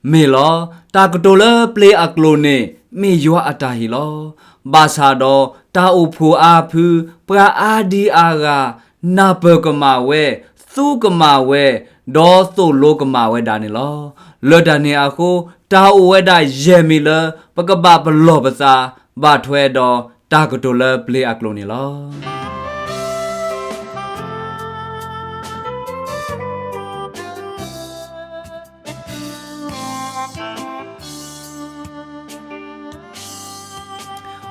เมลอตากโตเลเปลอักโลเนเมยัวอัตาฮิลอบาซาดอตาอุพูอาพูปราอาดีอากานาเปกมาเวสู้กมาเวดอสู้โลกมาเวดานิลอเลดานีอาคูตาอเวดาเยมิเลปกบาบลอบซาบาทเวดอตากโตเลเปลอักโลนิลอ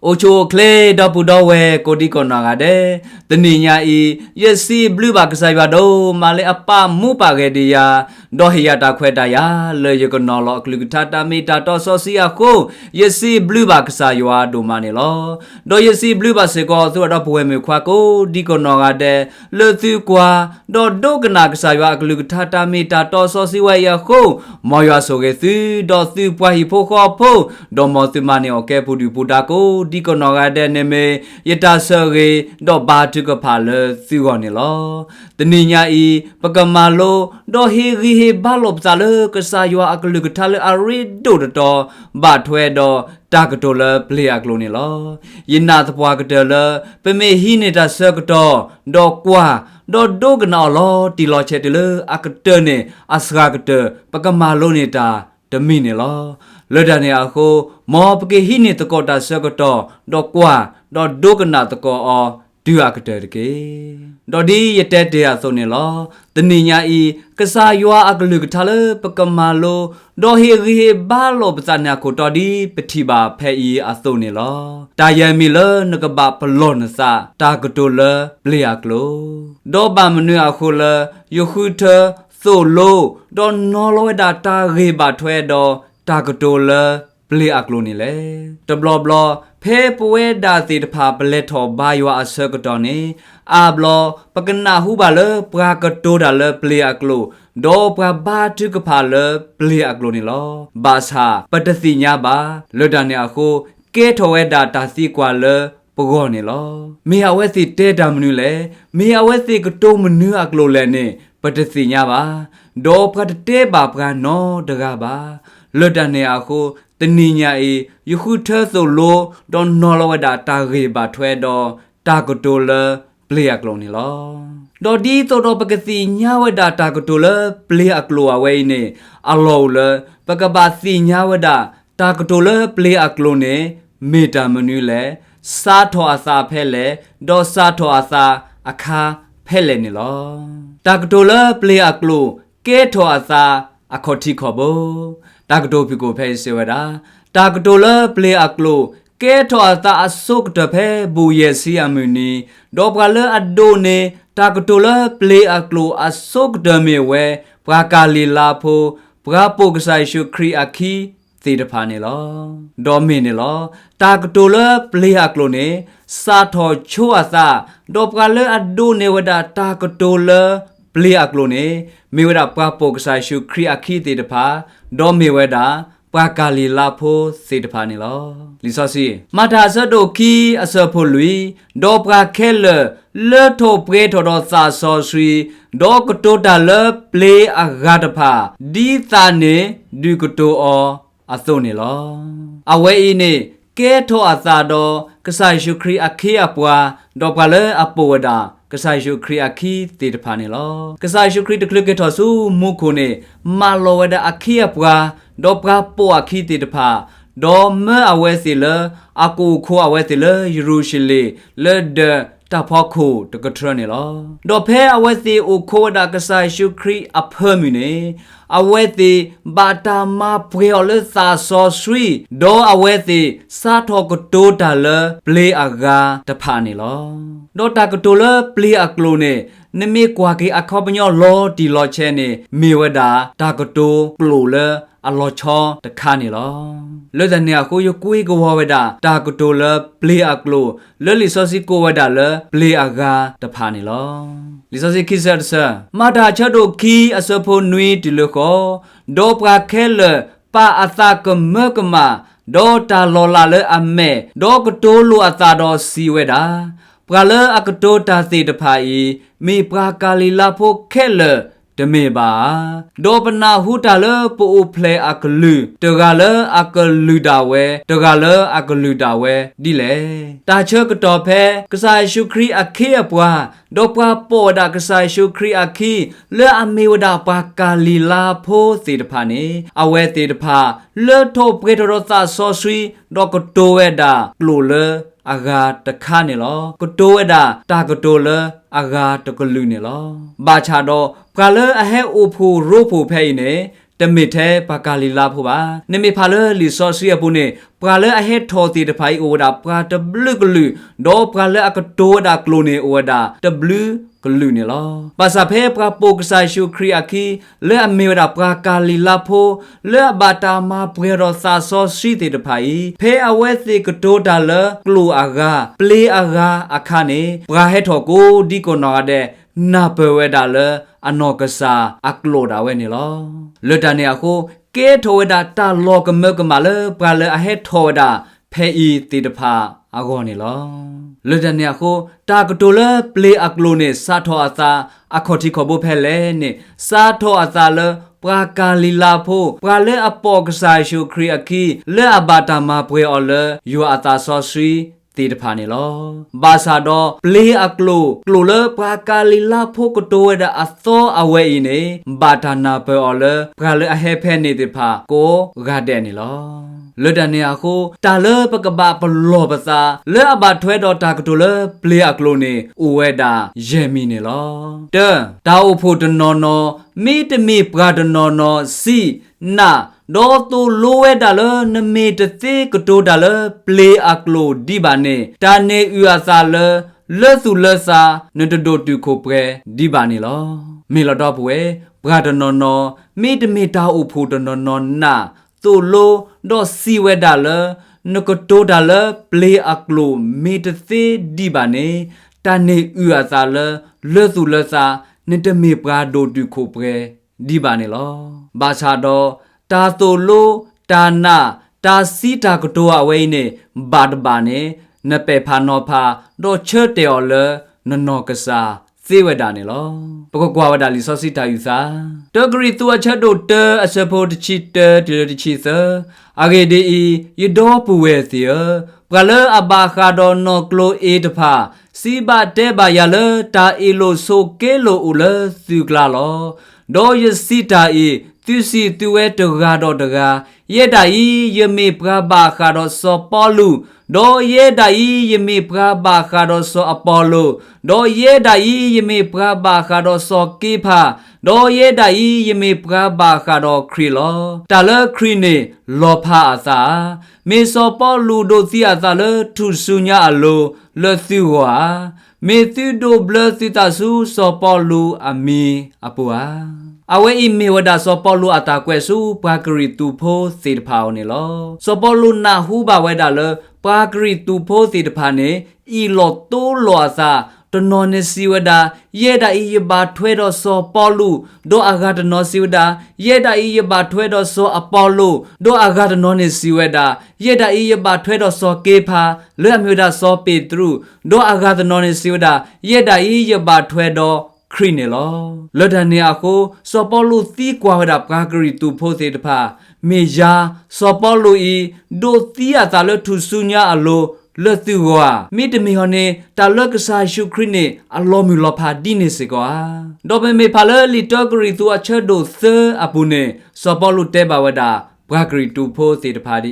โอโชเคลดอปูดอเวโกดิกอนากาเดตนิญาอีเยซีบลูบากไซบาโดมาเลอปามูปาเกดิยาดอฮิยาตาเควตายาเลยกนอลอกลุกทาตามิตาตอซอซิอาโคเยซีบลูบากไซยวาโดมาเนลอดอเยซีบลูบาเซโกซัวดอปเวเมควาโกดิกอนากาเดเลตุกวาดอโดกนากไซยวากลุกทาตามิตาตอซอซิวายาโคมอยาโซเกซุดอซุปวาฮิโพคอโพดอมอซุมาเนโอเคปูดิปูดาโกဒီကနောကတဲ့နေမေယတဆောရေတော့ဘာတုကဖာလစီကောနေလောတနိညာဤပကမာလောတော့ဟေရီဟေဘာလောပဇာလကဆာယောအကလုကထလအရီဒိုတော့ဘာထွဲတော့တာကတိုလပလေအကလိုနေလောယနာသပွားကတလပမေဟိနေတာဆကတော့တော့ကွာတော့ဒုကနောလောတီလောချက်တလအကတနေအစကကတပကမာလောနေတာတမိနေလောเลดานีอาโคมอปเกหินิตะกอตาเซกตอดอกกว่าดอดกนาตะกออดูอากเตเกดอดียเตเตอะโซเนลอตนิญาอีกษายัวอากลุกทะเลปกมาโลดอเฮริเฮบาโลปะซานาโคตอดีปฏิบาเพอีอะโซเนลอตายามิเลนกบะปลอนซาตากโตเลเปลียกโลดอบามนุอาโคเลยคุเทโซโลดอนนอโลเวดาตาเรบาทเวดอตากโตเลเปลีอักโลนี่แหละตบลอบลอเพปเวดาติตพาเปเลทอบายว่าอเซกตอนี่อาบลอปกนาหูบาเลปรากโตดาเลเปลีอักโลดอปราบาทึกพาเลเปลีอักโลนี่ลอบาซาปตสิญาบาเลดาเนอะโคเกทเวดาตาซีกว่าเลปกอนี่ลอเมียเวสิเตดามนุเลเมียเวสิกโตมนุอักโลเลนี่ปตสิญาบาดอปราเตบาปรานอดกาบาเลดาเนอะโคตนิญาอียคุเทโซโลดอนนอลวดาตาเรบาทเวดอตากโตเลเปลียกลงนี่ลอดอดีโตดอปกติญาวดาตากโตเลเปลียกลัวเวนี่อโลเลปกบาสิญาวดาตากโตเลเปลียกลงนี่เมตามนุเลซาทออาซาเพเลดอซาทออาซาอาคาเพเลนี่ลอตากโตเลเปลียกลูเกทออาซาอคอติขอโบตากโตปิโกเพเสวดาตากโตเลเปลีอักโลเกทอตาอสุกตะเพบูเยซีอามุนีดอกกาเลอโดเนตากโตเลเปลีอักโลอสุกตะเมเวปรากาลีลาโพปราโปกไซชุครีอาคีตีตะพาเนลอดอเมเนลอตากโตเลเปลีอักโลเนซาทอชัวซาดอกกาเลอโดเนวดาตากโตเลเปลีอักโลเนมีเวดาปราโปกไซชุครีอาคีตีตะพาดอเมเวดาปากาลีลาโพสิตพานิลอลิซอซีมาทาซะโดคีอเซโพลุยดอปราเคเลเลโทเปรโทดอซาซอซีดอกโตตาเลเปลอากาตพาดีตาเนดูกโตออโซนิลออเวอีเนเกโทอาซาดอกไซชุครีอาคีอปวาดอปาเลอปวดากษัยชุครีอาคีติดพานิลอกษัยชุครีตะคลึกเกทอสูมุคุเนมาโลวดาอาคีอปวาดอปราโปอาคีติดพาดอเมอเวสิเลอากูโคอเวสิเลยูรูชิเลเลเดตาพอคูตะกะทรเนลอดอเพอเวสิโอโคดากษัยชุครีอเพอมิเนอเวสิบาตามาเปรียวเลซาซอสรีดออเวสิซาทอกโตตาเลเปลอากาตะพานิลอดอตากโตเลเปลอักโลเนนเมกว่าเกอคอปญอลอดีลอเชเนเมวดาตากโตปลูเลอลอชอตะคานิลอเลดะเนียโคยกุยกวเวดาตากโตเลเปลอักโลเลลิซอซิโกเวดาเลเปลอากาตะพานิลอลิซอซิคิเซอร์ซะมาดาชะโดคีอเซโพนุยติเลโคดอปราเคเลปาอาซากเมกมาดอตาลอลาเลอเมดอกโตโลอาซาดอซีเวดาปราเลอักโตตาติตะพาอีมีปรากาลีลาโพเคเลต တမေပါဒေါပနာဟုတာလပူဖလေအကလူတကလအကလူတာဝဲတကလအကလူတာဝဲဒီလေတာချကတော်ဖဲကစားရှုခရီအခေအပွားဒေါပွားပေါ်တာကစားရှုခရီအခိလဲအမေဝဒပါကာလီလာဖိုးစေတဖာနေအဝဲစေတဖာလဲထောပကေတော်သာဆောဆွီဒေါကတိုဝဲတာကလိုလအဂါတခါနေလောကတိုဝဲတာတာကတိုလအဂါတကလူနေလောဘာချာတော့ကလအဟဲအိုဖိုရိုဖိုဖဲနေတမစ်သေးပကာလီလာဖို့ပါနိမေဖာလလီဆော့စီယပုနေပကာလအဟဲထော်တီတဖိုင်အိုဒါပကာတဘလူကလူဒေါပကာလအကတိုဒါကလိုနေအိုဒါတဘလူကလူနေလောပါစာဖဲပကာပိုကဆာရှုခရီအခီလဲအမေဝဒါပကာလီလာဖို့လဲဘာတာမာပရေရောစာဆော့စီတီတဖိုင်ဖဲအဝဲစီကတိုဒါလကလူအာဂါပလေအာဂါအခါနေပကာဟဲထော်ကိုဒီကိုနော်တဲ့နာပဝဲဒါလအနောကစာအကလိုဒါဝဲနေလောလွတ်တနေအခုကဲထောဝဒါတာလောကမကမလပကလအဟဲထောဝဒါဖဲဤတိတဖာအကောနေလောလွတ်တနေအခုတာကတိုလပလေအကလိုနေစာထောအသာအခေါတိခဘဖဲလဲနေစာထောအသာလပကာလီလာဖို့ပကလဲအပေါ်ကစားရှုခရီအခီလဲအဘာတာမပွဲအော်လယူအသာဆောဆွီตีตะพานี่ลอบาซาดอเปลอะกโลเลปากาลิลาโพกโตเวดาอัโซอเวอีเนบาทานาเปออเลปกาเลอะเฮเพนี่ติพาโกกาเดนี่ลอလွတ်တနေအခုတာလပကပပလောပစာလဲအဘထွဲတော်တာကတူလပလေအကလိုနေဥဝဲတာရဲမီနေလောတဲတာအဖို့တနော်နော်မိတမိပကတနော်နော်စီနာဒေါ်တူလိုဝဲတာလနမေတသေးကတိုတာလပလေအကလိုဒီပါနေတာနေဥအစာလစုလစာနတဒိုတူခိုပရဲဒီပါနေလောမေလတော့ပွဲပကတနော်နော်မိတမိတာအဖို့တနော်နော်နာตูโลดอซีเวดาลนกโตดาลเปลอักโลเมตเซดีบาเนตาเนอือาซาลเลสุลซานตเมปราโดตุโคเปรดีบาเนลอบาชาดอตาโตโลตานาตาซีตากโตอเวเนบาดบาเนนเปพานอพาดอเชเตอลนนอกซาစေဝဒာနေလောပကကွာဝဒလီစောစီတာယူစာတဂရီတူအချက်တို့တအစဖို့တချီတဒီလတချီစအဂေဒီယဒေါပူဝဲစီယပကလအဘာခါဒေါနိုကလိုအေတဖာစီဘာတဲဘာယလတာအီလိုဆိုကဲလိုဦးလစုကလာလောဒေါ်ယစီတာအီသူစီသူဝဲတဂါဒေါတဂါယေတာဤယမေပကဘာခါဒေါစောပေါ်လူဒေါ်ယေတာဤယမေပကဘာခါဒေါစောအပေါ်လူဒေါ်ယေတာဤယမေပကဘာခါဒေါစောကိဖာဒေါ်ယေတာဤယမေပကဘာခါဒေါခရီလောတာလခရီနေလောဖာအစာမေစောပေါ်လူဒိုစီအစာလထုဆုညာအလိုလသုဝါမေသုဒိုဘလစီတာဆူစောပေါ်လူအမီအပူအာအဝဲအမေဝဒါစောပေါ်လူအတာကွဲစုပါဂရီတူဖိုးစေတဖာနေလောစောပေါ်လူနာဟူဘဝဲဒါလပါဂရီတူဖိုးစေတဖာနေဤလောတိုးလောစာတနော်နေစီဝဒါယေဒါဤယဘာထွဲတော်စောပေါ်လူဒိုအာဂါတနော်စီဝဒါယေဒါဤယဘာထွဲတော်စောအပေါ်လူဒိုအာဂါတနော်နေစီဝဒါယေဒါဤယဘာထွဲတော်စောကေဖာလွဲ့မျိုးဒါစောပေတရုဒိုအာဂါတနော်နေစီဝဒါယေဒါဤယဘာထွဲတော်ခရီနေလောလဒနေအခုစောပေါ်လူသီကွာဝဒါပါဂရီတူဖိုးစေတဖာမေယာစောပေါ်လူဤဒိုသီယာသာလထုဆုညာအလိုလတ်သူဝါမိတမီဟောနေတာလကဆာရှုခရနေအလောမီလောဖာဒီနေစေကွာဒေါ်ပမေဖာလလီတောဂရီတူအချဒိုသအပုနေစောပေါ်လူတဲဘာဝဒါဘဂရီတူဖိုးစေတဖာဒီ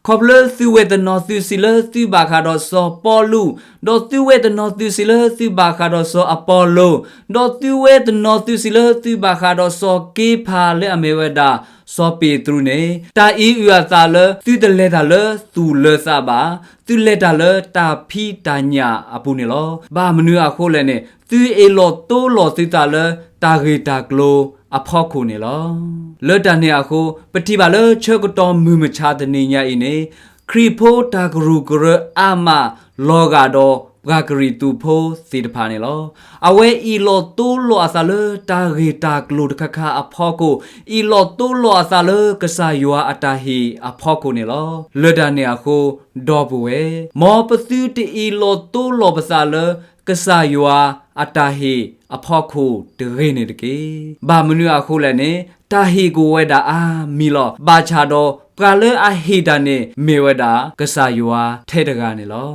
ခေါပလသူဝေဒနောသူစီလသူဘာခါတော့စောပေါ်လူဒေါ်သူဝေဒနောသူစီလသူဘာခါတော့စောအပေါ်လူဒေါ်သူဝေဒနောသူစီလသူဘာခါတော့စောကေဖာလေအမေဝဒါစောပေတရုနေတာအီယူအသာလသူတလက်တာလသူလဆာဘာသူလက်တာလတာဖီတာညာအပူနေလောဘာမနူအခုလည်းနေသူအေလောတိုးလောသူတာလတာဂေတာကလိုအဖောက်ခုနေလောလွတ်တနေအခုပတိပါလချေကတော်မူမချတဲ့နေညာအင်းနေခရီဖိုတာဂရုဂရအာမလောဂါတော့ဘဂရီတူဖိုစီတဖာနေလောအဝဲဤလောတိုးလောအစာလတာဂေတာကလိုတခခအဖောက်ကိုဤလောတိုးလောအစာလကဆာယောအတာဟီအဖောက်ကိုနေလောလွတ်တနေအခုဒေါ်ဘဝဲမောပစုတီဤလောတိုးလောပစာလကဆာယောအတာဟီ အဖောက်ခုတရေနေတကေဘာမနုအခုလည်းနေတာဟီကိုဝဲတာအာမီလောဘာချာတော့ပကလေအဟီတာနေမေဝဲတာကဆာယွာထဲတကနေလော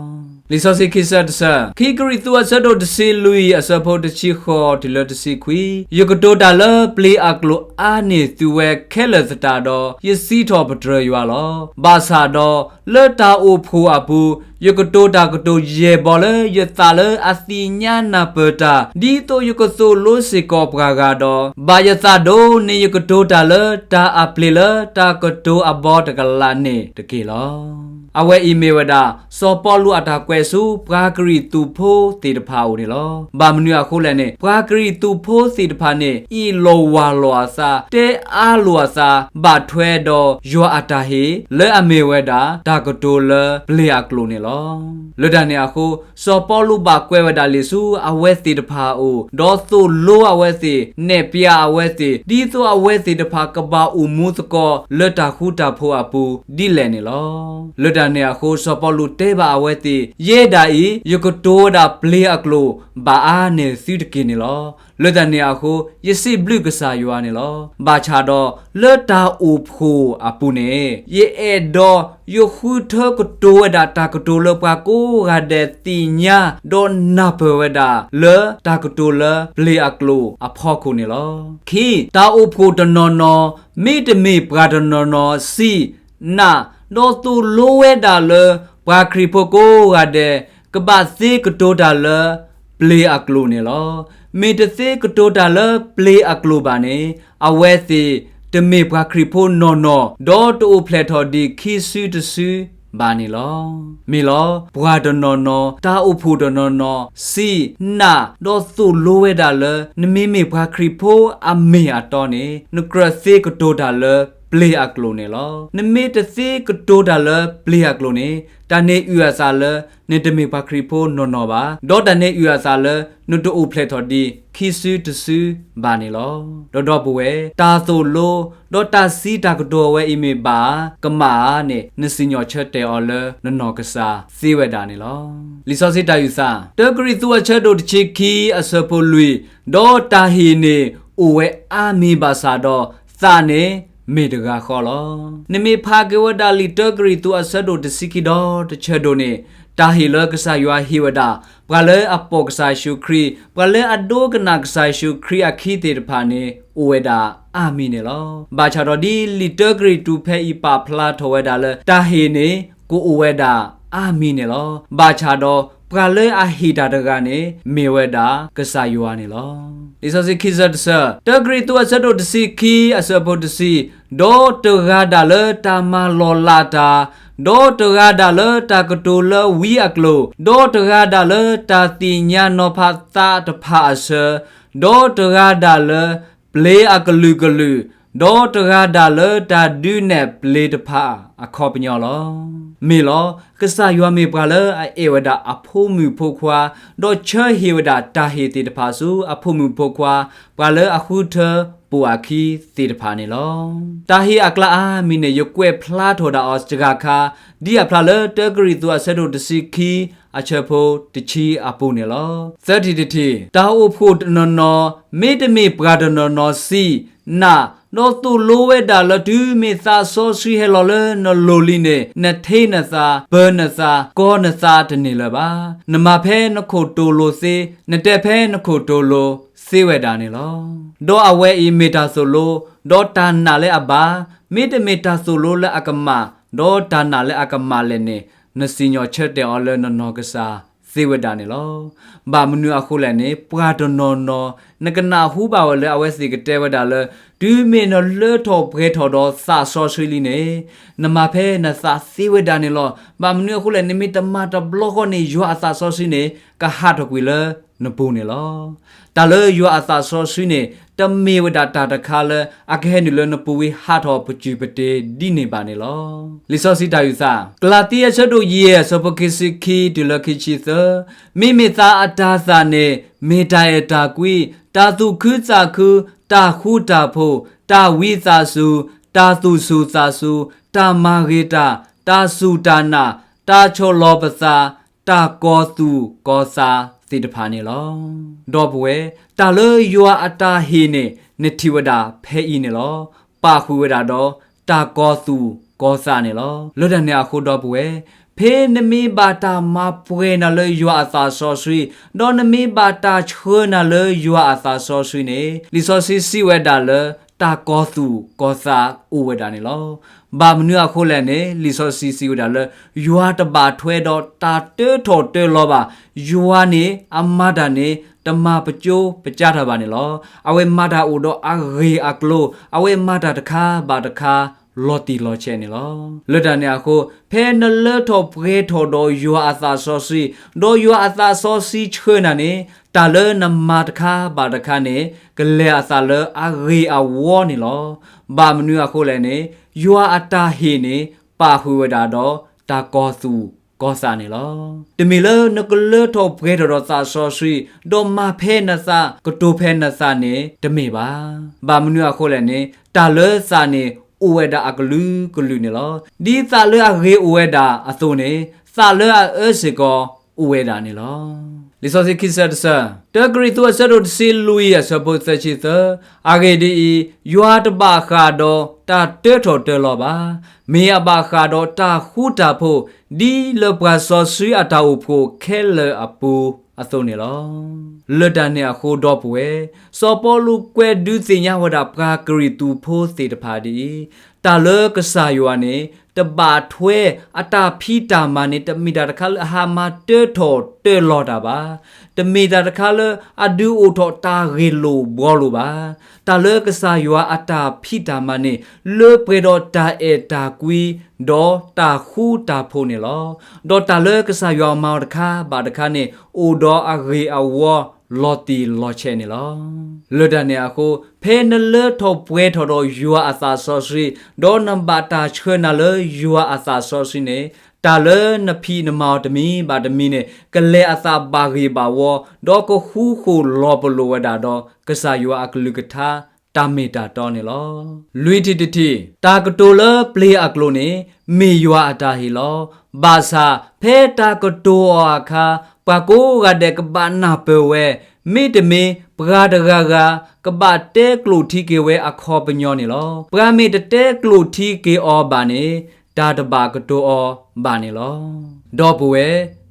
လီစောစီခိဆတ်ဆာခိဂရီသူအစတော့တစီလူီအစဖို့တချီခေါ်ဒီလတစီခွီယကတိုတာလပလေအကလိုအာနေသူဝဲခဲလစတာတော့ယစီတော်ပဒရယွာလောဘာသာတော့လေတာအိုဖိုအပူယကတိုတာကတိုယေဘောလေယတာလေအစီညာနာပတာဒီတိုယကဆိုလိုစေကောပကာကတော့ဘာယတာဒိုနေယကတိုတာလေတာအပလေလေတာကတိုအဘောတကလာနေတကေလောအဝဲအီမေဝဒါစောပေါ်လူအတာကွဲစုပကာဂရီတူဖိုးတေတဖာဦးနေလောဘာမနုအခုလည်းနေပကာဂရီတူဖိုးစီတဖာနေအီလောဝါလောအစာတဲအားလောအစာဘာထွဲတော့ယောအတာဟေလဲအမေဝဒါတာကတိုလဘလေအကလိုနေလောလွတ်တနေအခုစောပေါ်လူဘာကွဲဝဒါလီစုအဝဲစီတဖာဦးဒေါ်ဆိုလိုအဝဲစီနေပြအဝဲစီဒီဆိုအဝဲစီတဖာကဘာဦးမူစကောလွတ်တာခုတာဖိုးအပူဒီလဲနေလောလွတ်တနေအခုစောပေါ်လူတဲဘာအဝဲစီယေဒါဤယကတိုဒါပလေအကလိုဘာအာနေစီတကင်းနေလောလွတ်တနေအခုယစီဘလူကဆာယွာနေလောဘာချာတော့လွတ်တာအိုဖိုအပူနေယေအေဒေါ်ယခုထကတိုဒါတာကတိုလပကိုရတဲ့တိညာဒေါ်နာပဝဒါလေတာကတိုလပလေအကလိုအဖောက်ခုနေလောခီတာအိုဖိုတနော်နော်မိတမိပရာဒနော်နော်စီနာဒေါ်တူလိုဝဲဒါလေဘာခရီပိုကိုရတဲ့ကဘာစီကတိုဒါလေပလေအကလိုနေလောမေတစေကတိုဒါလေပလေအကလိုပါနေအဝဲစီတမေဘာခရီပိုနော်နော်ဒေါ်တူဖလက်တော်ဒီခီဆူတဆူဘာနေလောမေလောဘွာဒနော်နော်တာအုဖူဒနော်နော်စီနာဒေါ်သူလိုဝဲဒါလေနမေမေဘာခရီပိုအမေအတော်နေနကရစေကတိုဒါလေပလေအကလိုနေလောနမေတစေကတိုဒါလေပလေအကလိုနေတာနေယူအစာလေနေတမေပါခရီဖိုနော်နော်ပါဒေါ်တနေယူအစာလေနုတိုအိုဖလက်တော်ဒီခီဆူတဆူဘာနေလောဒေါ်တော့ဘဝဲတာဆိုလိုဒေါ်တာစီတာကတော်ဝဲအီမေပါကမာနေနစညောချက်တဲအော်လေနော်နော်ကစားစေဝဲတာနေလောလီစောစီတာယူစာတဂရီသူအချက်တို့တချီခီအစပိုလွီဒေါ်တာဟီနေအိုဝဲအာမီဘာစာတော့စာနေမေတကာခေါ်လောနမေဖာကေဝဒါလီတဂရီတူအဆဒိုတစီကီဒောတချေဒိုနေတာဟီလကဆာယွာဟီဝဒါပကလေအပေါကဆာရှုခရီပကလေအဒိုကနာကဆာရှုခရီအခီတေတဖာနေအိုဝဒါအာမီနေလောဘာချာတော်ဒီလီတဂရီတူဖဲဤပါဖလာထဝဒါလေတာဟီနေကိုအိုဝဒါအာမီနေလောဘာချာတော်ပကလေအဟီတာတကနေမေဝဒါကဆာယွာနေလောဒီစစီခိဇတ်ဆာတဂရီတူအဆဒိုတစီခီအဆဘောတစီဒေါ်တဂါဒါလေတာမလောလာတာဒေါ်တဂါဒါလေတာကတိုလဝီအကလိုဒေါ်တဂါဒါလေတာတိညာနောဖာတာတဖာဆာဒေါ်တဂါဒါလေပလေအကလူကလူဒေါ်တဂါဒါလေတာဒူနေပလေတဖာအခေါ်ပညောလောမေလောကဆာယွာမေပကလေအေဝဒါအဖိုးမူဖိုခွာဒေါ်ချေဟေဝဒါတာဟေတီတဖာစုအဖိုးမူဖိုခွာပကလေအခုထပူအခီစီတဖာနေလောတာဟီအကလာအာမီနေယကွဲဖလားထော်ဒါအော့စတဂါခါဒီအဖလာလေတဂရီတူအဆဒိုတစီခီအချေဖိုတချီအပူနေလောသတိတတိတာအိုဖို့နော်နော်မေတမေပရာဒနော်နော်စီနာနော်တူလိုဝဲဒါလဒူမေသာဆောစီဟဲလော်လေနော်လိုလီနေနထေနသာဘာနသာကောနသာတနေလပါနမဖဲနခိုတိုလိုစေနတက်ဖဲနခိုတိုလိုစေဝဲတာနေလောဒေါ်အဝဲအီမီတာဆိုလိုဒေါ်တာနာလဲအဘာမေတမေတာဆိုလိုလဲအကမဒေါ်တာနာလဲအကမလဲနေနစီညောချက်တဲ့အော်လဲနော်နော်ကစားစေဝဒါနေလောဘာမနူအခုလည်းနေပရာဒနော်နော်နကနာဟူပါဝလဲအဝဲစီကတဲဝဒါလဲဒူမီနော်လဲထော်ဘရဲထော်တော့စာဆောဆွေလီနေနမဖဲနစာစေဝဒါနေလောဘာမနူအခုလည်းနေမီတမတာဘလော့ကနေရွာအစာဆောဆွေနေကဟာတော့ကွေလဲနပူနေလောတာလေရွာအစာဆောဆွေနေတမေဝဒါတာတခါလဲအခဲနေလဲနပူဝေဟာတော့ပကြူပတေဒီနေပါနေလောလီဆောစီတာယူစာကလာတီယချက်တို့ယေဆပကိစီခီဒီလခိချီသမိမိသာအတားစာနေမေတာယတာကွီတာသူခုစာခုတာခုတာဖို့တာဝိသာစုတာသူစုစာစုတာမာဂေတာတာစုတာနာတာချောလောပစာတာကောသူကောစာ စေတဖာနေလောဒေါ်ဘွယ်တာလေယွာအတာဟီနေနတိဝဒဖဲဤနေလောပါခွေဝဒတော့တာကောသူကောစာနေလောလွတ်တဲ့နေအခုဒေါ်ဘွယ်ဖေနမီဘာတာမပွေနလေယွာအသာဆောဆွီဒေါ်နမီဘာတာချွနလေယွာအသာဆောဆွီနေလီဆောစီစီဝဲဒါလေတာကောသူကောစာဥဝဲဒါနေလောဘာမနုအခုလည်းနေလီဆောစီစီဝဲဒါလေယွာတပါထွဲတော့တာတဲထော်တဲလောပါယွာနေအမဒါနေတမပကျိုးပကြတာပါနေလောအဝဲမဒါဥတော့အရေအကလိုအဝဲမဒါတခါဘာတခါလော်တီလော်ချဲနေလောလွတ်တနေအခုဖဲနလထောပရေထောတော့ယွာအသာဆောစီတော့ယွာအသာဆောစီချွေနာနေတာလေနမတခါဘာတခါနေကလေအသာလေအရေအဝေါနေလောဘာမနုအခုလည်းနေယွာအတာဟေနေပါဟူဝဒါတော့တာကောသူကောစာနေလောတမီလနကလထောပရေထောသာဆောစီတော့မဖဲနစာကတိုဖဲနစာနေတမေပါဘာမနုအခုလည်းနေတာလေစာနေဥဝဒအကလူကလူနေလောဒီသာလေအရေဥဝဒအသုနေသာလေအစေကောဥဝဒနေလောလီစောစီခိဆတ်ဆာတဂရီတူဆတ်တို့စီလူရဆပုတ်သချီသအာဂေဒီယွာတဘခါတော့တာတဲထော်တဲလောပါမေအဘခါတော့တာခုတာဖို့ဒီလဘဆောဆွေအတာဥဖို့ခဲလအပူအသုနေလောလွတ်တန်နေအခုတော့ပွဲစောပေါ်လူကွဲဒူးစင်ရဝဒပကာဂရီတူဖို့စေတဖာဒီတာလကဆာယောနေတဘာထွဲအတာဖီတာမနေတမီတာတခါလဟာမတဲထော်တဲလော်တာပါတမီတာတခါလအဒူအိုထော်တာဂေလိုဘောလိုပါတာလကဆာယောအတာဖီတာမနေလေပရေတော့တာအေတာကွီဒေါ်တာခူတာဖို့နေလောဒေါ်တာလကဆာယောမောတခါဘာတခါနေအိုဒေါ်အဂေအဝေါလော်တီလော်ချဲနေလောလွတ်တဲ့နေအခုဖဲနလထောပွဲထော်တော့ယူအသာဆောစီဒေါ်နံပါတ်တာချွနလယူအသာဆောစီနေတာလနဖီနမောတမီဘာတမီနေကလေအသာဘာဂီဘာဝဒေါ်ကိုခူခူလောပလိုဝဒါတော့ကဆာယူအကလူကထာတာမီတာတော်နေလောလွီတီတီတာကတိုလပလေအကလိုနေမေယွာအတာဟီလောဘာသာဖဲတာကတိုအခါပကိုကတဲ့ကဘာနာပဝဲမိတမီပဂါဒဂါဂါကဘာတဲကလူတီကေဝဲအခေါ်ပညောနေလောပဂါမိတတဲကလူတီကေအောဘာနေတာတဘာကတိုအောဘာနေလောဒေါ်ပဝဲ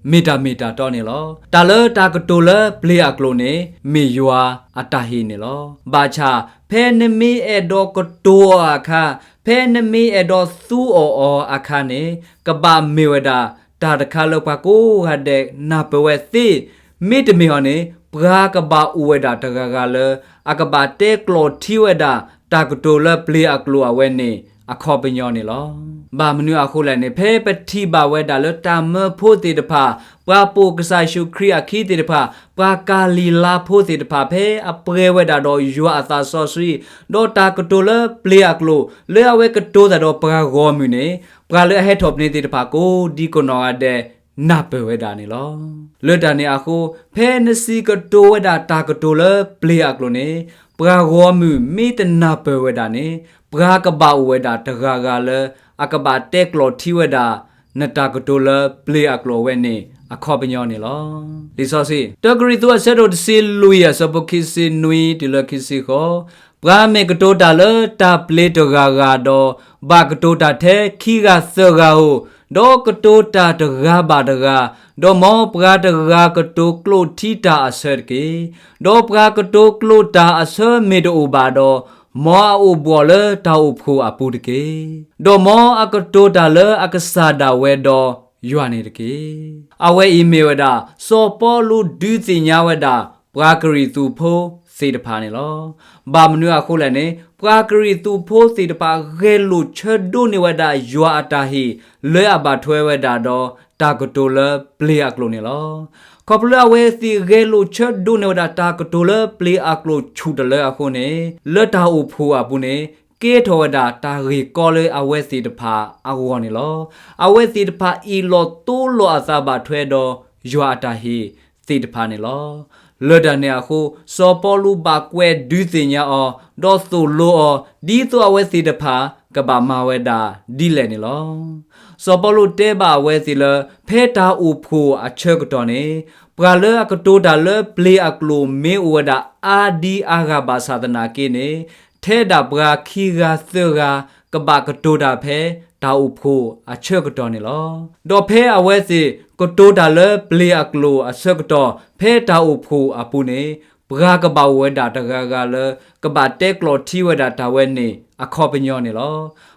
မီတာတော်နေလောတာလတာကတိုလပလေအကလိုနေမေယွာအတာဟီနေလောဘာချာဖဲနမီအဒေါကတိုအခါဖဲနမီအဒေါသူအောအခါနေကဘာမေဝဒါတာတခါလောက်ပါကိုဟာတဲ့နာပဝဲသိမိတမီဟောနေပရာကဘာဥဝဒါတကကလအကဘာတဲကလိုတီဝဒါတာကတိုလပလေအကလိုအဝဲနေအခေါ်ပညောနေလောဘာမနုအခုလည်းနေဖဲပတိဘာဝဲဒါလတာမဖို့တေတဖာပရာပိုကဆာရှုခရီအခီတေတဖာပရာကာလီလာဖို့တေတဖာဖဲအပရဲဝဲဒါတော့ယူအသာဆောဆွီဒေါ်တာကတိုလပလေအကလိုလေအဝဲကတိုဒါတော့ပရာဂောမြူနေပရာလေဟက်ထော့နေတေတဖာကိုဒီကိုနော်အတဲ့နာပဝဲဒါနေလောလွတ်တာနေအခုဖဲနစီကတိုဝဲဒါတာကတိုလပလေအကလိုနေပရာဂောမြူမိတနာပဝဲဒါနေပရာကဘာဝဲဒါတဂါဂါလအကဘာတက်ကလောတီဝဲဒါနတာကတိုလပလေအကလောဝဲနေအခေါ်ပညောနေလောဒီစောစီတဂရီတူအဆက်တို့စီလူရစပခိစီနွီဒီလခိစီခေါပရာမေကတိုတာလတာပလေတဂါဂါတော့ဘာကတိုတာထဲခီကဆဂါဟုဒေါကတိုတာတဂါဘာတဂါဒေါမောပရာတဂါကတိုကလိုတီတာအဆက်ကေဒေါပရာကတိုကလိုတာအဆမေတိုဘာတော့မောအိုဘောလတာအိုဖိုအပူတကေဒေါ်မောအကတိုတာလအကဆာဒါဝဲဒေါ်ယွာနေတကေအဝဲအီမေဝဒါစောပေါ်လူဒူးစီညာဝဒါပရာဂရီသူဖိုစေတဖာနေလောဘာမနုအခုလည်းနေပရာဂရီသူဖိုစေတဖာဂဲလူချဒုနေဝဒါယွာအတာဟီလဲအဘထွဲဝဒါတော့တာကတိုလပလေအကလိုနေလောခေါပလာဝဲစီဂဲလိုချဒုနေဝဒါတာကတိုလပလေအကလိုချူတလဲအခုနေလဲတာအိုဖိုအပူနေကေထောဒါတာရီကောလေအဝဲစီတဖာအဝေါ်နေလောအဝဲစီတဖာအီလောတိုးလောအစာဘထွဲတော့ယွာတာဟီစီတဖာနေလောလွတ်တဲ့နေအခုစောပေါ်လူပါကွဲဒူးစင်ညာအော်ဒေါ်ဆိုလိုအော်ဒီဆိုအဝဲစီတဖာ กะบะมาเวดาดีแลนี่ลอสอปอลุเตบาเวสิเลเพตาอูพูอเชกตอนีปราเลอกตูดาเลเปลีอักลูเมอวดาอาดีอากาบาสาตนากีนีเทดาปราคีกาเซกากะบะกตูดาเพตาอูพูอเชกตอนีลอดอเพอเวสิกตูดาเลเปลีอักลูอเชกตอเพตาอูพูอปูนีปรากะบาเวดาตะกากาเลกะบะเตกโลทีเวดาตาเวนีอคอปญอนีลอ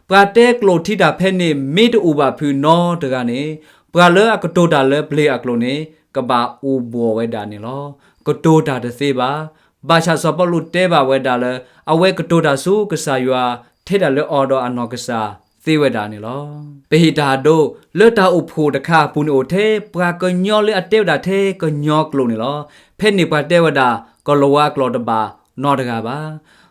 ปราเตกโลทิดาเพนีมิดอูบาพูนอตะกานีปราเลอกตูดาเลเปลีอักลูนีกะบะอูบัวเวดานีลอกตูดาเตเซบาบาชาสปอลุเตบาเวดาเลอเวกตูดาสูกษายัวเทดาเลออดออนอกษาသေဝဒာနေလောပဟိတာတို့လွတ်တာဥဖို့တခါပူနိုထဲပရာကညောလေအတေဝဒထဲကညောကလိုနေလောဖဲနေပါတေဝဒကလောဝကလောတပါနောတကပါ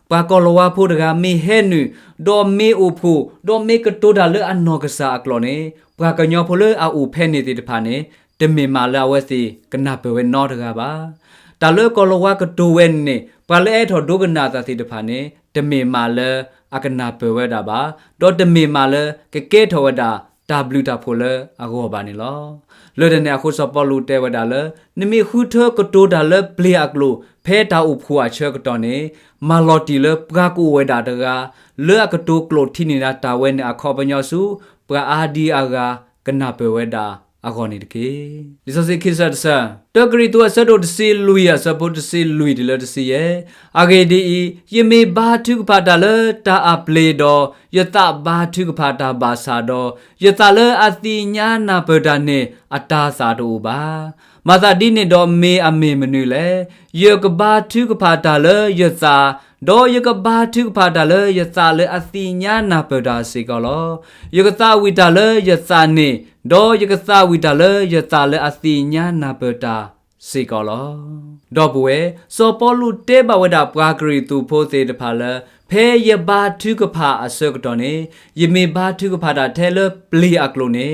ပါကလောဝဖို့တကမေဟဲနုဒေါ်မေဥဖို့ဒေါ်မေကတိုဒါလေအနောကစာကလောနေပရာကညောဖို့လေအူဖဲနေတိတဖာနေတမေမာလာဝဲစီကနပဝဲနောတကပါတာလေကလောဝကတိုဝဲနေပါလေအထောဒုကနာသာစီတဖာနေတမေမာလေအကနာပဝဲတာပါဒေါ်တမေမာလေကကဲထောဝဒါW တာဖိုလေအကောပါနေလောလွတ်တဲ့အခုစပေါ်လူတဲဝဒါလေနမီခုထကတိုဒါလေပလီအကလိုဖဲတာဥဖူအချက်ကတော်နေမာလော်တီလေပကကူဝဲတာတကလေအကတိုကလိုတီနေတာတာဝဲနေအခေါ်ပညောစုပကအာဒီအာကကနာပဝဲတာအကောနေတကေဒီစစိခိဆတ်ဆာတဂရီတူအဆတ်တို့တစီလူရစပုတ်တစီလူဒီလေတစီရဲ့အဂေဒီယမေဘာထုကဖတာလေတာအပလေတော်ယတဘာထုကဖတာဘာစာတော်ယတလေအတိညာနာပဒနေအတာစာတို့ပါမာသာဒီနေတော်မေအမေမနုလေယကဘာထုကဖတာလေယစာဒေါ်ယကဘာထုကဖတာလေယစာလေအတိညာနာပဒစေကလောယကသဝိတာလေယစာနေဒေါ်ယကသဝိတာလေယစာလေအတိညာနာပဒစေကလောဒေါ်ဘွေစောပေါ်လူတေဘဝဒပရာဂရီတူဖိုသေးတဖာလေဖဲယဘာထုကဖာအစကတော်နေယမေဘာထုကဖာတာထဲလေပလီအကလိုနေ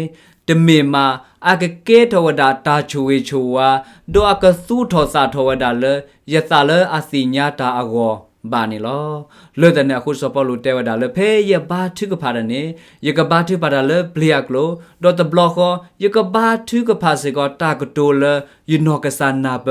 တမေမာအကကဲထဝဒတာချူဝေချူဝါဒေါ်အကသုထောစာထဝဒလေယသလေအစီညာတာအကောဘာနေလောလွတ်တဲ့အခုစပေါ်လူတဲဝဒါလေဖဲယဘာထုကဖာနေယကဘာထုပါဒါလေပလီအကလိုဒေါ်တဘလော့ခောယကဘာထုကဖာစေကောတာကတိုလေယနောကဆာနာဘ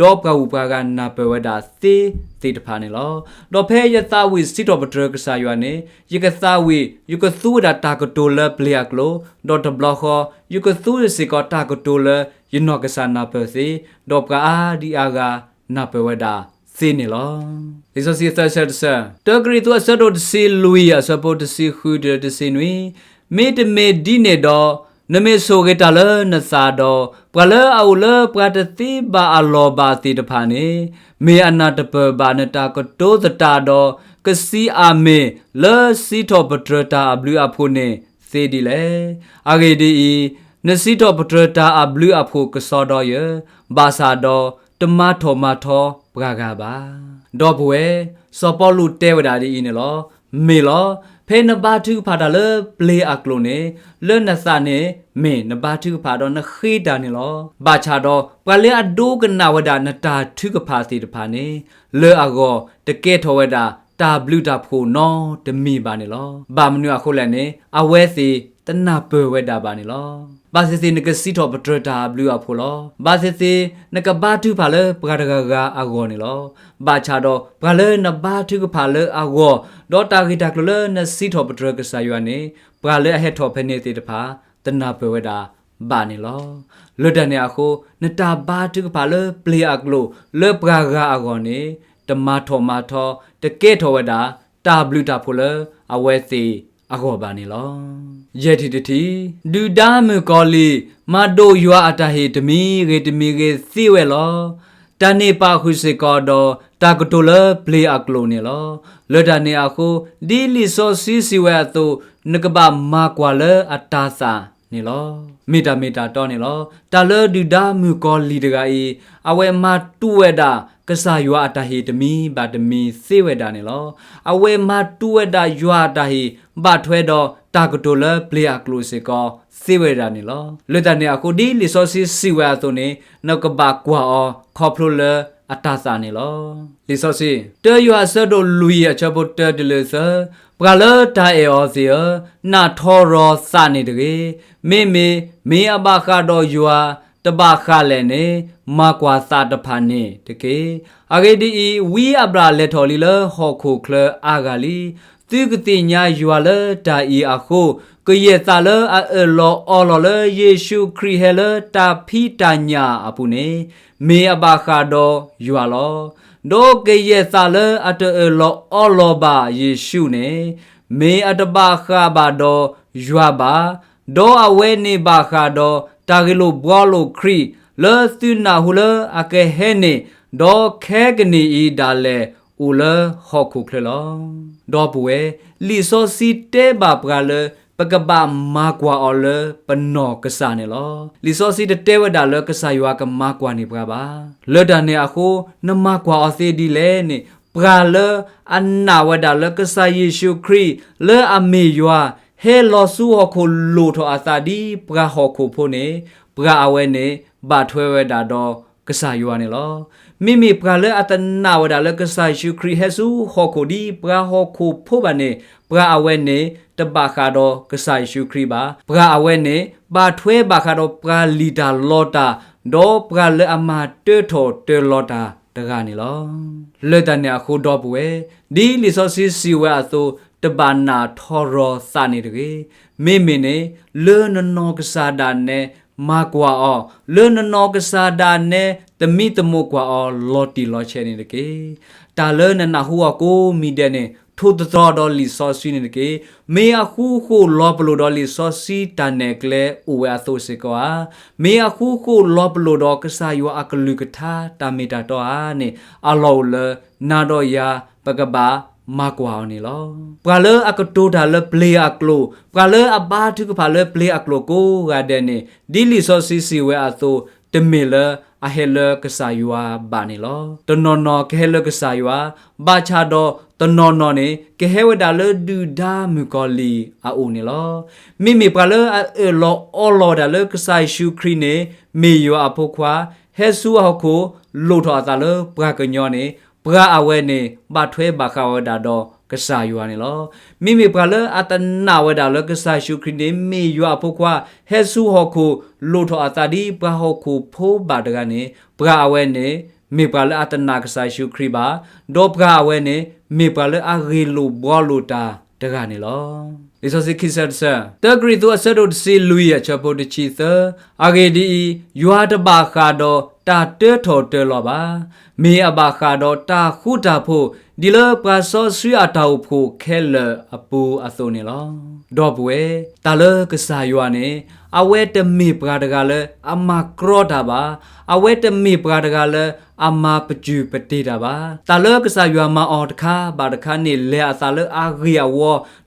ဒေါ်ပကဥပကနာပဝဒါသေတဖာနေလောဒေါ်ဖဲယသဝိစီတော်ပဒရကဆာယွာနေယကသဝိယကသုဝဒါတာကတိုလေပလီအကလိုဒေါ်တဘလော့ခောယကသုရစေကောတာကတိုလေယနောကဆာနာပစေဒေါ်ပကအာဒီအာဂနာပဝဒါစေနေလောဒီဆိုစီသတ်ဆက်ဆက်တဂရီတူအစတ်တို့တစီလူရစပေါ်တစီခူဒတစီနွေမေတမေဒီနေတော့နမေဆိုကေတလနစာတော့ပလအူလပရတတိဘာအလောဘာတိတဖာနေမေအနာတပဘာနတာကတိုးတတာတော့ကစီအာမေလစီထောပထရတာဘလူအဖို့နေစေဒီလေအဂေဒီနစီထောပထရတာဘလူအဖို့ကစောတော့ရဘာသာတော့တမထောမထောပကကပါဒေါ်ဘွေစောပေါ်လူတဲဝဒါဒီနေလောမေလောဖဲနဘာထုဖာတာလေပလေအကလိုနေလဲနဆာနေမေနဘာထုဖာတော့နခိတာနေလောဘာချာတော့ပလေအဒိုကနာဝဒါနတာထုကဖာစီတဖာနေလဲအကောတကဲထောဝဒါတာဘလူတာဖိုနောတမီပါနေလောဘာမနုအခုလည်းနေအဝဲစီတနာပဝဲတာပါနေလောဘာစီစီနကစီတော့ပဒရတာဘလူအဖိုလောဘာစီစီနကဘာထုဖာလေပကဒဂဂအကောနေလောဘာချာတော့ဘာလေနဘာထုကဖာလေအကောဒေါ်တာဂီတာကလနစီတော့ပဒရကဆာယွာနေဘာလေအဟက်ထောဖနေတေတဖာတနာပဝဲတာဘာနေလောလွတ်တဲ့နေအခုနတာဘာထုကဖာလေပလေအကလိုလေပကဂအကောနေတမထောမထောတကဲထောဝဒါတာဘလူတာဖိုလေအဝဲစီအကောဘာနေလောယေတီတီဒူဒါမကောလီမဒိုယွာအတဟေတမီရေတမီရေစီဝဲလောတနေပါခုစေကောတော့တာကတိုလပလေအကလိုနေလောလွတ်တနေအခုဒီလီဆိုစီစီဝဲအသူနကပမာကွာလအတာစာနေလောမီတာတော့နေလောတာလဒူဒါမကောလီတကအေအဝဲမတူဝဲတာကဆာယွာအတဟေတမီဘာတမီစေဝဲတာနေလောအဝဲမတူဝဲတာယွာတဟေဘာထွဲတော့တာကတိုလပလေအကလိုစေကောစေဝဲတာနေလောလွတ်တဲ့နေအခုဒီလီဆိုစီစီဝဲအသူနေနောက်ကဘာကွာအောခေါပလိုလ အတဆာနေလောလီစောစီတေယွာဆဒိုလူရချဘတ်တဒလေဆာပကလာတာအေအောစီယနာထောရောစာနေတကေမေအဘခါတော့ယွာတဘခလည်းနေမကွာစာတဖာနေတကေအဂေဒီဝီအဘရာလက်ထော်လီလဟောခိုကလအာဂါလီသူကတိညာယွာလတာအီအခုကယေတာလအလောအော်လယေရှုခရစ်ဟလတာဖီတညာအပုနေမေအဘခါတော့ယွာလောဒိုကေယေတာလအတအလောအော်လောဘာယေရှုနေမေအတဘခါဘာတော့ယွာဘာဒေါ်အဝဲနေဘာခါတော့တာဂီလိုဘွာလိုခရီလဲသုနာဟူလအကဲဟဲနေဒေါ်ခဲကနေဤဒါလေဦးလဟောခုခလလောဒေါ်ပွေလီဆိုစီတဲဘာပကလပကဘာမာကွာအော်လပနောကဆာနေလောလီဆိုစီတဲဝဒါလကဆာယွာကမာကွာနေပကဘာလဲဒနေအခုနမကွာအစေဒီလေနေပကလအနာဝဒါလကဆာယေရှုခရီလဲအမေယွာဟဲလောဆူဟခုလိုထောအသာဒီပကဟခုဖို့နေပကအဝဲနေဘာထွဲဝဲတာတော့ကဆာယွာနေလောမိပကလည်းအတနာဝဒါလည်းကဆာရှုခရီဟဲဆူဟခုဒီပကဟခုဖို့ပါနေပကအဝဲနေတဘခါတော့ကဆာရှုခရီပါပကအဝဲနေဘာထွဲဘာခါတော့ပကလီတာလောတာတော့ပကလည်းအမတဲထောတဲလောတာတကနေလောလက်တနေအခုတော့ပွေဒီလီဆိုစီစီဝဲအသို့တဘာနာထော်ရောစာနေတကေမေနေလေနနောကစားဒါနေမာကွာအောလေနနောကစားဒါနေတမိတမိုကွာအောလော်တီလော်ချဲနေတကေတာလေနနာဟူအကိုမီတဲ့နေထိုးတော်တော်လီဆော့စီနေတကေမေအခုခုလောပလိုတော်လီဆော့စီတန်နေကလေအိုဝါသိုစေကွာမေအခုခုလောပလိုတော်ကစားယောအကလူကထာတာမီတာတော့အာနေအလောလနာတော့ယာပကဘာမကွာနေလောပကလအကတိုဒါလပလေအကလိုပကလအဘာထုကဖာလပလေအကလိုကိုဂါဒန်နေဒီလီဆိုစီစီဝဲအသိုတမေလအဟဲလကဆာယွာဘာနေလောတနော်နော်ကဟဲလကဆာယွာဘာချာတော့တနော်နော်နေကဟဲဝဒါလဒူဒါမူကောလီအိုနေလောမိပကလအလောအော်လောဒါလကဆာရှုခရီနေမေယွာအဖို့ခွာဟဲဆူဟခုလိုထော်တာလပကကညောနေပကအဝဲနေဘာထွဲဘာခဝဒါတော့ကဆာယွာနေလောမိပကလအတနာဝဒါလကဆာရှုခရီနေမေယွာဖို့ခွာဟဲဆူဟခုလိုထော်အတာဒီပဟခုဖိုးဘာတကနေပကအဝဲနေမေပလအတနာကဆာရှုခရီပါဒေါပကအဝဲနေမေပလအဂီလိုဘောလိုတာတကနေလောဒီဆိုစီခိဆတ်ဆာတဂရီသူအဆဒိုစီလူရချပိုတချီသအဂေဒီယွာတဘာခါတော့တာတဲထော်တဲလောပါမေအဘာခါတော့တာခုတာဖို့ဒီလပဆောဆွေအတောက်ဖို့ခဲလအပူအစုံနေလောဒေါပွေတာလကဆာယွာနေအဝဲတမေပရာတကလည်းအမကရောတာပါအဝဲတမေပရာတကလည်းအမပကျူပတိတာပါတာလကဆာယွာမအော်တခါဘာတခါနေလေအစာလအာဂီယဝ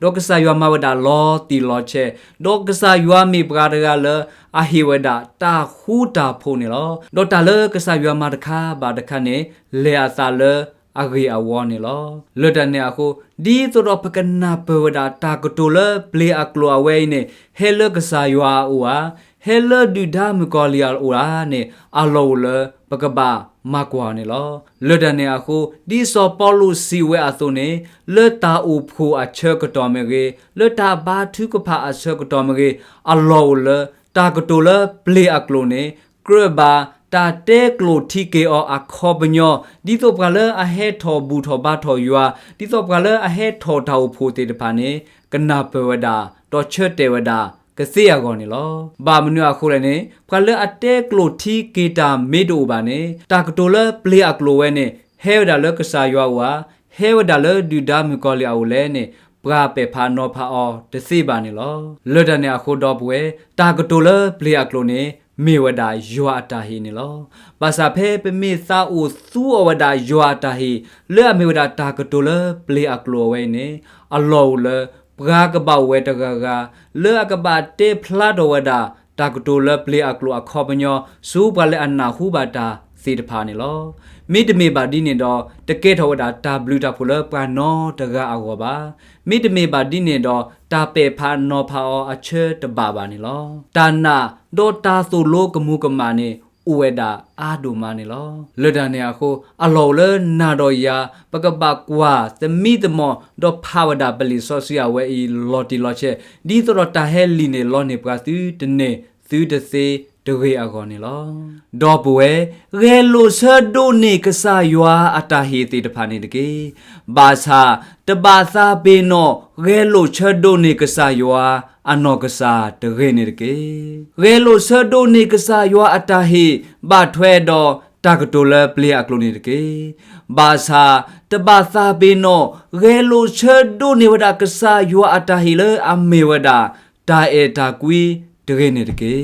ဒေါကဆာယွာမဝဒါလောတီလောချေဒေါကဆာယွာမေပရာတကလည်းအဟိဝဒါတာခူတာဖို့နေလောဒေါတာလကဆာယွာမတခါဘာတခါနေလေအစာလအဂေအဝနေလောလွတ်တနေအခုဒီတော့ပကနာပဝဒတာကတိုလပလေအကလောအဝဲနေဟဲလကဆာယွာအိုဟာဟဲလဒူဒါမကောလီယာအိုရာနေအလောလပကဘာမကွာနေလောလွတ်တနေအခုဒီစောပေါ်လူစီဝဲအသုနေလွတ်တာအိုဖိုအချက်ကတော်မေကေလွတ်တာဘာထုကဖာအချက်ကတော်မေကေအလောလတာကတိုလပလေအကလောနေကရဘာတာတဲကလိုတီကေအောအခေါပညောဒီတော့ပကလအဟဲထော်ဘူးထော်ဘာထော်ယွာဒီတော့ပကလအဟဲထော်ထော်ဖိုတေတဖာနေကနာပဝဒါတော့ချတ်တေဝဒါကစေရကောနေလောဘာမနွအခုလည်းနေပကလအတဲကလိုတီကေတာမေဒိုဘာနေတာကတိုလပလေအကလိုဝဲနေဟဲဝဒါလကဆာယွာဝါဟဲဝဒါလဒူဒါမီကောလီအိုလဲနေပရာပေဖာနောဖာအောတစီပါနေလောလွတ်တနေအခုတော့ပွဲတာကတိုလပလေအကလိုနေမေဝဒါယွာတာဟီနေလောဘာသာဖဲပမေသာအိုသူအဝဒါယွာတာဟီလဲမေဝဒါတာကတိုလပလေအကလိုဝဲနေအလောလပရာကဘဝဲတကကလဲကဘာတေဖလာဒဝဒါတာကတိုလပလေအကလိုအခေါပညောစူပလဲအနာဟုဘာတာစီတဖာနေလောမိတမေပါဒီနေတော့တကဲထောဒါတာဘလူတာဖူလပကနောတကအကောပါမိတမေပါဒီနေတော့တာပေဖာနောဖာအချေတဘာပါနေလောတာနာဒေါ်တာဆိုလိုကမှုကမာနေ อุเวดาอาดูมานี่ลอเลดาเนี่ยโคอโลเลนาดอยาปะกะบะกว่าตะมีตะมอดอภาวดาบลิซอเซียเวอีลอติลอเชดีตรอตาเฮลีเนลอเนปกาตือตะเนซือตะเซตะเวอากอนี่ลอดอปเวเรโลเซโดเนกะซายัวอะตาเฮติตะพานี่ตะเกบาซาตะบาซาเปโนเรโลเชโดเนกะซายัวအနောကစားတရေနေတကေရေလိုဆဒိုနေကစားယောအတာဟိဘာထွဲတော့တကတိုလပလေအကလိုနေတကေဘာသာတဘာသာဘေနောရေလိုဆဒိုနေဝဒကစားယောအတာဟိလအမေဝဒတာအေတာကွီတရေနေတကေ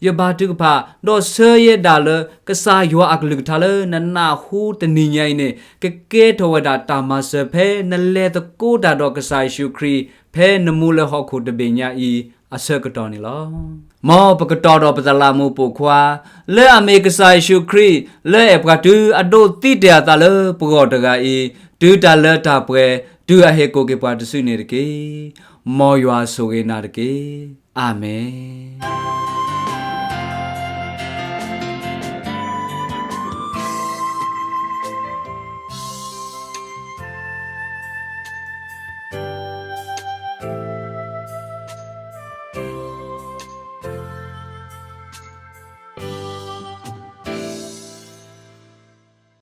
ယဘာတုကဖာတော့ဆဲရဒါလကစားယောအကလူထလနနာဟူတနိညိုင်းနေကကဲထဝဒတာမဆဖဲနလေတကိုတာတော့ကစားရှုခရီဖဲနမူလဟောခုတပညာဤအဆကတော်နေလောမောပကတော်တော်ပဒလာမှုပုခွာလဲအမေကဆိုင်ရှုခရီလဲအပကတူအဒိုတိတရတလပကောတကဤဒူတလတာပွဲဒူအဟေကိုကေပွားတဆုနေတကေမောယွာဆိုကေနာတကေအာမင်